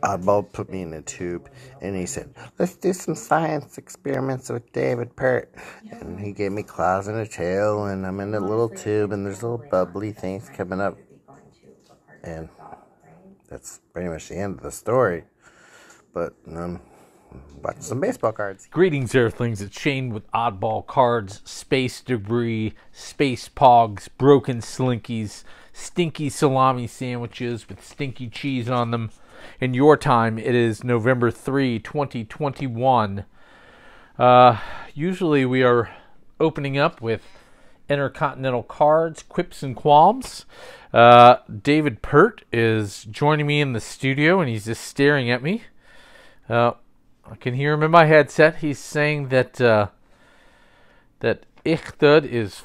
Oddball put me in a tube, and he said, "Let's do some science experiments with David Peart." And he gave me claws and a tail, and I'm in a little tube, and there's little bubbly things coming up. And that's pretty much the end of the story. But watching some baseball cards. Greetings, Earthlings. It's Shane with Oddball Cards, Space Debris, Space Pogs, Broken Slinkies, Stinky Salami Sandwiches with stinky cheese on them. In your time, it is November 3, 2021. Usually we are opening up with Intercontinental Cards, Quips and Qualms. David Peart is joining me in the studio, and he's just staring at me. I can hear him in my headset. He's saying that that Ichtad is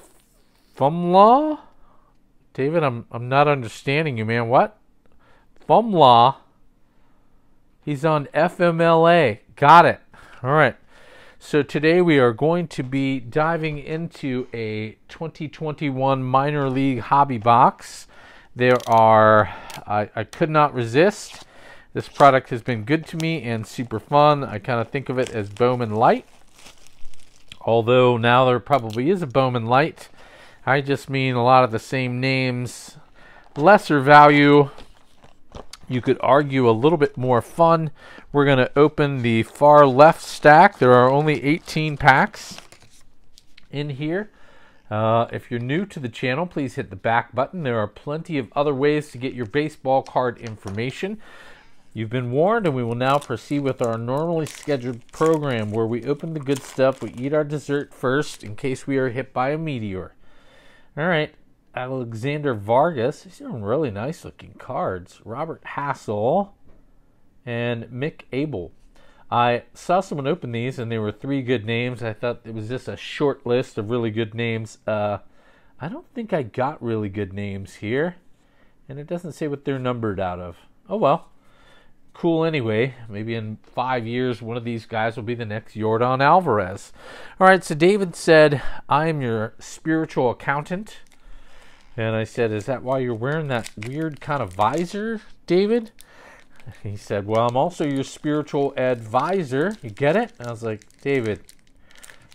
Fumlaw. David, I'm not understanding you, man. What? Fumlaw. He's on FMLA. Got it. All right. So today we are going to be diving into a 2021 minor league hobby box. There are, I could not resist. This product has been good to me and super fun. I kind of think of it as Bowman Light. Although now there probably is a Bowman Light. I just mean a lot of the same names. Lesser value. You could argue a little bit more fun. We're going to open the far left stack. There are only 18 packs in here. If you're new to the channel, please hit the back button. There are plenty of other ways to get your baseball card information. You've been warned, and we will now proceed with our normally scheduled program where we open the good stuff. We eat our dessert first in case we are hit by a meteor. All right. Alexander Vargas. These are really nice looking cards. Robert Hassel and Mick Abel. I saw someone open these, and there were 3 good names. I thought it was just a short list of really good names. I don't think I got really good names here, and it doesn't say what they're numbered out of. Oh, well. Cool anyway. Maybe in 5 years, one of these guys will be the next Yordan Alvarez. All right, so David said, "I am your spiritual accountant." And I said, "Is that why you're wearing that weird kind of visor, David?" He said, "Well, I'm also your spiritual advisor." You get it? I was like, "David,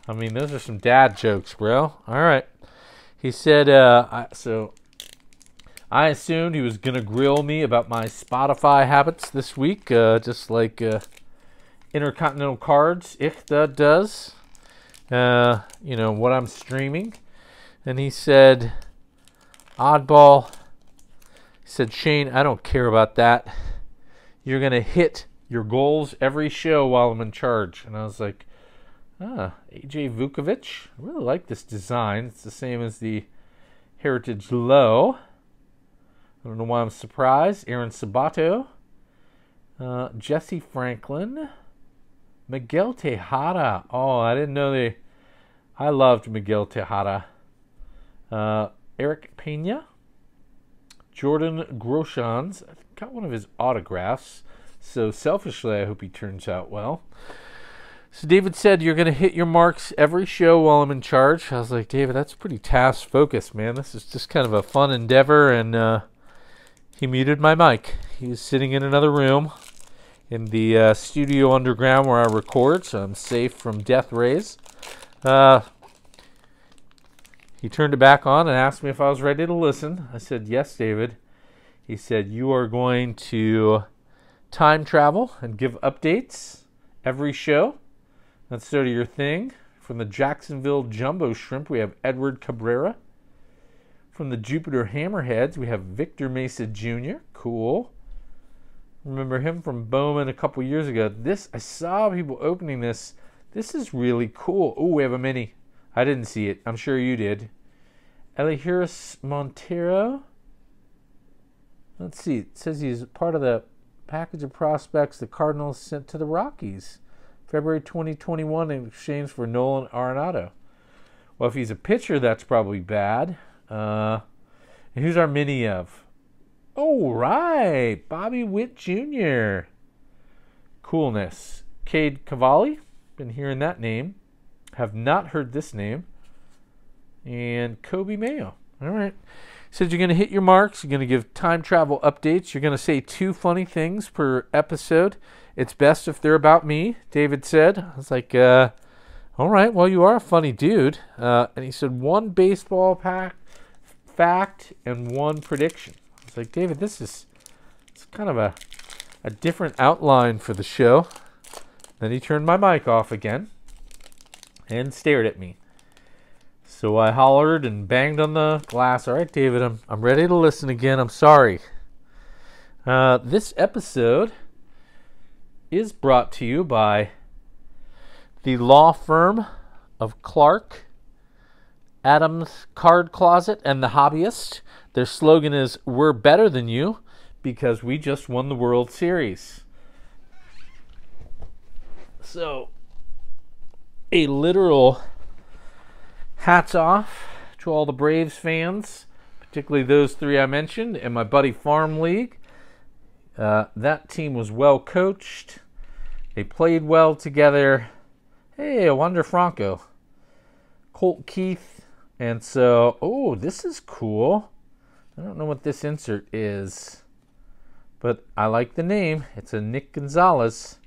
I mean, those are some dad jokes, bro." All right. He said, so I assumed he was going to grill me about my Spotify habits this week, just like Intercontinental Cards, Ichtad does. You know, what I'm streaming. And he said, "Oddball," he said, "Shane, I don't care about that. You're going to hit your goals every show while I'm in charge." And I was like, AJ Vukovic. I really like this design. It's the same as the Heritage Low. I don't know why I'm surprised. Aaron Sabato. Jesse Franklin. Miguel Tejada. Oh, I didn't know I loved Miguel Tejada. Eric Pena. Jordan Groshans. I got one of his autographs. So selfishly, I hope he turns out well. So David said, "You're going to hit your marks every show while I'm in charge." I was like, "David, that's pretty task focused, man. This is just kind of a fun endeavor." And he muted my mic. He was sitting in another room in the studio underground where I record, so I'm safe from death rays. He turned it back on and asked me if I was ready to listen. I said, "Yes, David." He said, "You are going to time travel and give updates every show. That's sort of your thing." From the Jacksonville Jumbo Shrimp, we have Edward Cabrera. From the Jupiter Hammerheads, we have Victor Mesa Jr. Cool. Remember him from Bowman a couple years ago. I saw people opening this. This is really cool. Oh, we have a mini. I didn't see it. I'm sure you did. Elihuris Montero. Let's see. It says he's part of the package of prospects the Cardinals sent to the Rockies. February 2021 in exchange for Nolan Arenado. Well, if he's a pitcher, that's probably bad. And who's our mini of? Oh, right. Bobby Witt Jr. Coolness. Cade Cavalli. Been hearing that name. Have not heard this name. And Kobe Mayo. All right. He said you're going to hit your marks. You're going to give time travel updates. You're going to say 2 funny things per episode. It's best if they're about me, David said. I was like, all right, well, you are a funny dude. And he said 1 baseball fact and 1 prediction. I was like, David, it's kind of a different outline for the show. Then he turned my mic off again and stared at me. So I hollered and banged on the glass. All right, David, I'm ready to listen again. I'm sorry. This episode is brought to you by the law firm of Clark, Adams Card Closet, and The Hobbyist. Their slogan is, "We're better than you because we just won the World Series." So, a literal hats off to all the Braves fans, particularly those 3 I mentioned, and my buddy Farm League. That team was well coached. They played well together. Hey, Wander Franco. Colt Keith. And so, oh, this is cool. I don't know what this insert is, but I like the name. It's a Nick Gonzalez.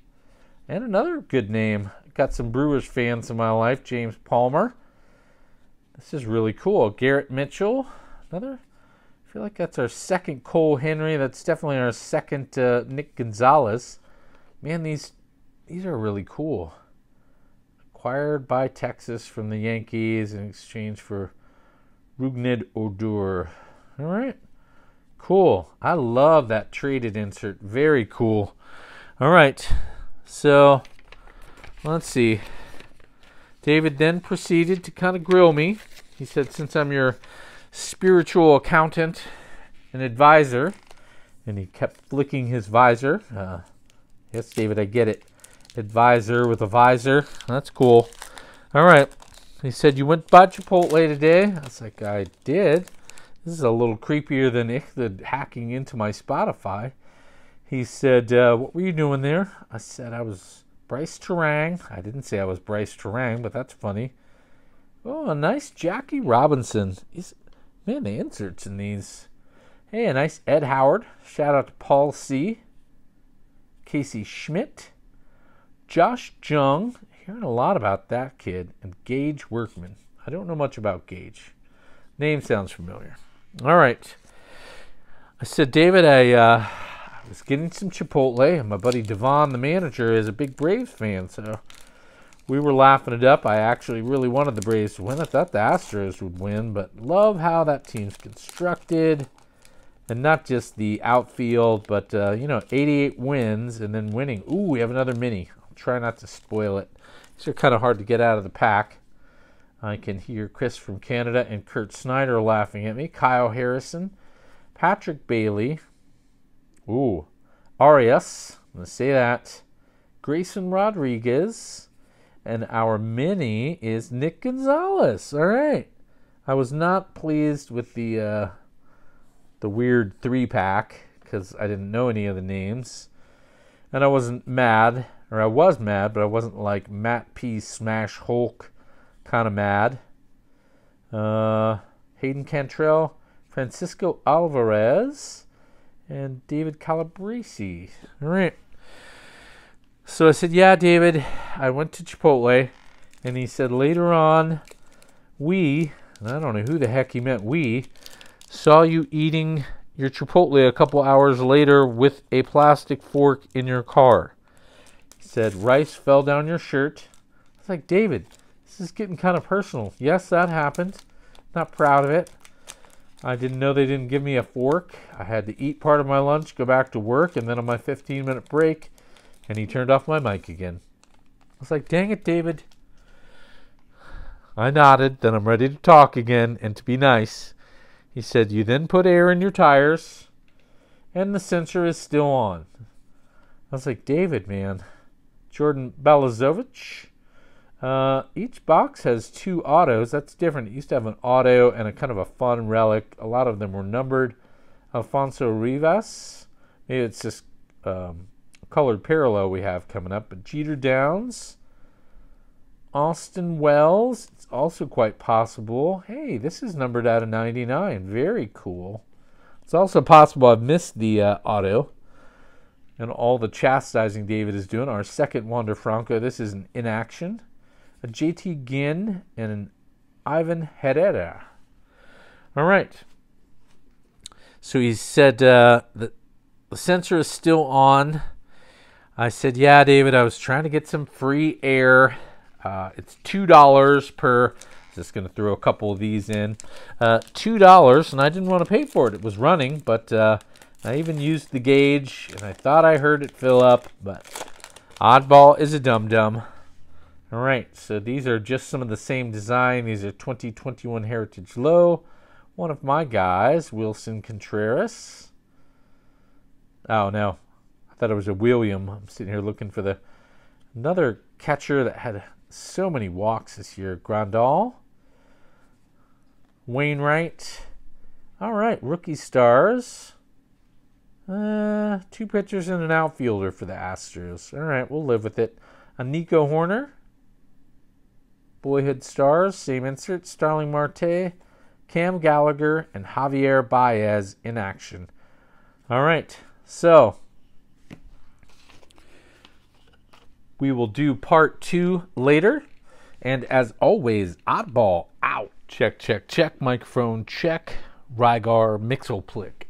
And another good name. Got some Brewers fans in my life. James Palmer. This is really cool. Garrett Mitchell. I feel like that's our second Cole Henry. That's definitely our second Nick Gonzalez. Man, these are really cool. Acquired by Texas from the Yankees in exchange for Rougned Odor. All right. Cool. I love that traded insert. Very cool. All right. So, let's see. David then proceeded to kind of grill me. He said, since I'm your spiritual accountant and advisor, and he kept flicking his visor. Yes, David, I get it. Advisor with a visor. That's cool. All right. He said, you went by Chipotle today. I was like, I did. This is a little creepier than Ichthed hacking into my Spotify. He said, what were you doing there? I said, I was Bryce Terang. I didn't say I was Bryce Terang, but that's funny. Oh, a nice Jackie Robinson. Man, the inserts in these. Hey, a nice Ed Howard. Shout out to Paul C. Casey Schmidt. Josh Jung. Hearing a lot about that kid. And Gage Workman. I don't know much about Gage. Name sounds familiar. All right. I said, David, I was getting some Chipotle, and my buddy Devon, the manager, is a big Braves fan, so we were laughing it up. I actually really wanted the Braves to win. I thought the Astros would win, but love how that team's constructed, and not just the outfield, but, 88 wins and then winning. Ooh, we have another mini. I'll try not to spoil it. These are kind of hard to get out of the pack. I can hear Chris from Canada and Kurt Snyder laughing at me. Kyle Harrison, Patrick Bailey. Ooh, Arias, I'm going to say that. Grayson Rodriguez. And our mini is Nick Gonzalez. All right. I was not pleased with the weird 3-pack because I didn't know any of the names. And I wasn't mad, or I was mad, but I wasn't like Matt P. Smash Hulk kind of mad. Hayden Cantrell, Francisco Alvarez, and David Calabrese. All right. So I said, yeah, David, I went to Chipotle. And he said, later on, and I don't know who the heck he meant, saw you eating your Chipotle a couple hours later with a plastic fork in your car. He said, rice fell down your shirt. I was like, David, this is getting kind of personal. Yes, that happened. Not proud of it. I didn't know they didn't give me a fork. I had to eat part of my lunch, go back to work, and then on my 15-minute break, and he turned off my mic again. I was like, dang it, David. I nodded, then I'm ready to talk again and to be nice. He said, you then put air in your tires, and the sensor is still on. I was like, David, man. Jordan BALAZOVIC. Each box has 2 autos. That's different. It used to have an auto and a kind of a fun relic. A lot of them were numbered. ALFONSO RIVAS. Maybe it's just colored parallel we have coming up. But Jeter Downs. Austin Wells. It's also quite possible. Hey, this is numbered out of 99. Very cool. It's also possible I've missed the auto and all the chastising David is doing. Our second Wander Franco. This is an inaction. A JT Ginn and an Ivan Herrera. All right. So he said that the sensor is still on. I said, yeah, David, I was trying to get some free air. It's $2 per. Just going to throw a couple of these in. $2, and I didn't want to pay for it. It was running, but I even used the gauge, and I thought I heard it fill up, but Oddball is a dum-dum. All right, so these are just some of the same design. These are 2021 Heritage Low. One of my guys, Wilson Contreras. Oh, no. I thought it was a William. I'm sitting here looking for another catcher that had so many walks this year. Grandal. Wainwright. All right, rookie stars. 2 pitchers and an outfielder for the Astros. All right, we'll live with it. A Nico Horner. Boyhood stars, same insert. Starling Marte, Cam Gallagher, and Javier Baez in action. All right, so we will do part 2 later. And as always, Oddball out. Check, check, check. Microphone check. Rygar Mixelplick